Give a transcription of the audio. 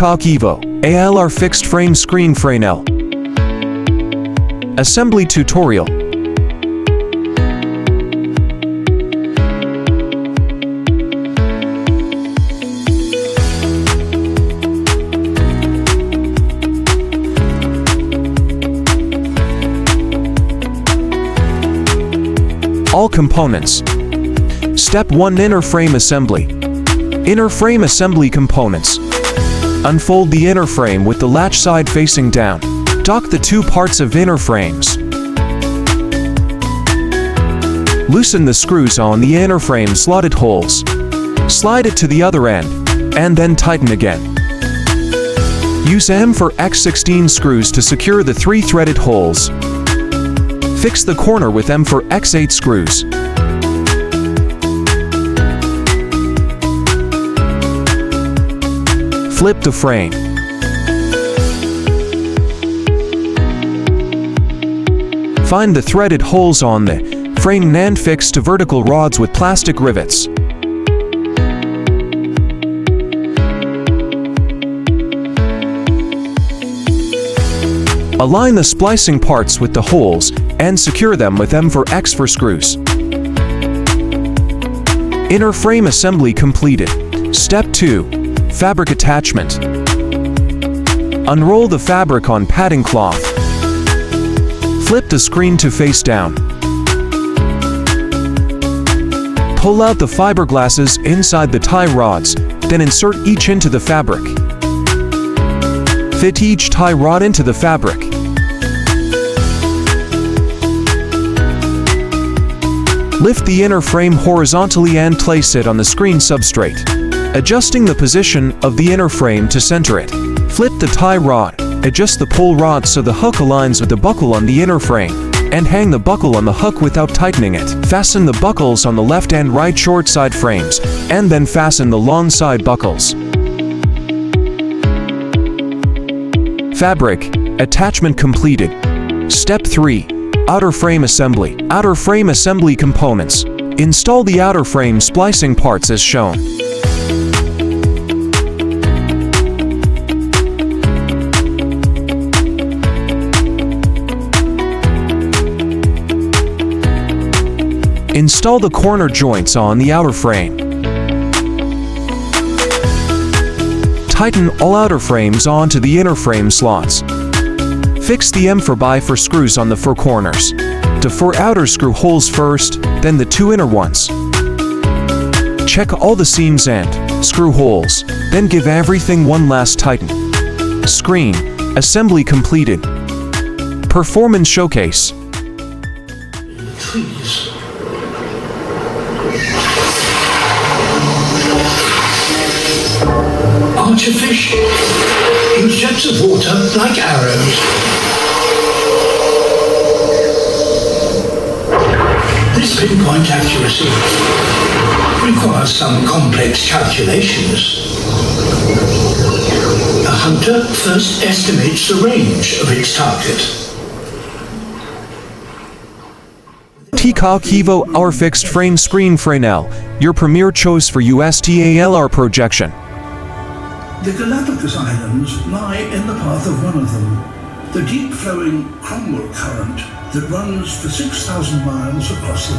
Peacock Evo ALR fixed frame screen Fresnel. Assembly tutorial. All components. Step 1. Inner frame assembly. Inner frame assembly components. Unfold the inner frame with the latch side facing down. Dock the two parts of inner frames. Loosen the screws on the inner frame slotted holes. Slide it to the other end, and then tighten again. Use M4X16 screws to secure the 3 threaded holes. Fix the corner with M4X8 screws. Flip the frame. Find the threaded holes on the frame and fix to vertical rods with plastic rivets. Align the splicing parts with the holes and secure them with M4X4 screws. Inner frame assembly completed. Step 2. Fabric attachment. Unroll the fabric on padding cloth. Flip the screen to face down. Pull out the fiberglasses inside the tie rods, then insert each into the fabric. Fit each tie rod into the fabric. Lift the inner frame horizontally and place it on the screen substrate, adjusting the position of the inner frame to center it. Flip the tie rod, adjust the pull rod so the hook aligns with the buckle on the inner frame, and hang the buckle on the hook without tightening it. Fasten the buckles on the left and right short side frames, and then fasten the long side buckles. Fabric attachment completed. Step 3. Outer frame assembly. Outer frame assembly components. Install the outer frame splicing parts as shown. Install the corner joints on the outer frame. Tighten all outer frames onto the inner frame slots. Fix the M4x4 screws on the 4 corners. The 4 outer screw holes first, then the 2 inner ones. Check all the seams and screw holes, then give everything one last tighten. Screen assembly completed. Performance showcase. Trees. Archer fish use jets of water like arrows. This pinpoint accuracy requires some complex calculations. A hunter first estimates the range of its target. Peacock Evo ALR fixed frame screen Fresnel, your premier choice for USTALR projection. The Galapagos Islands lie in the path of one of them, the deep-flowing Cromwell Current that runs for 6,000 miles across the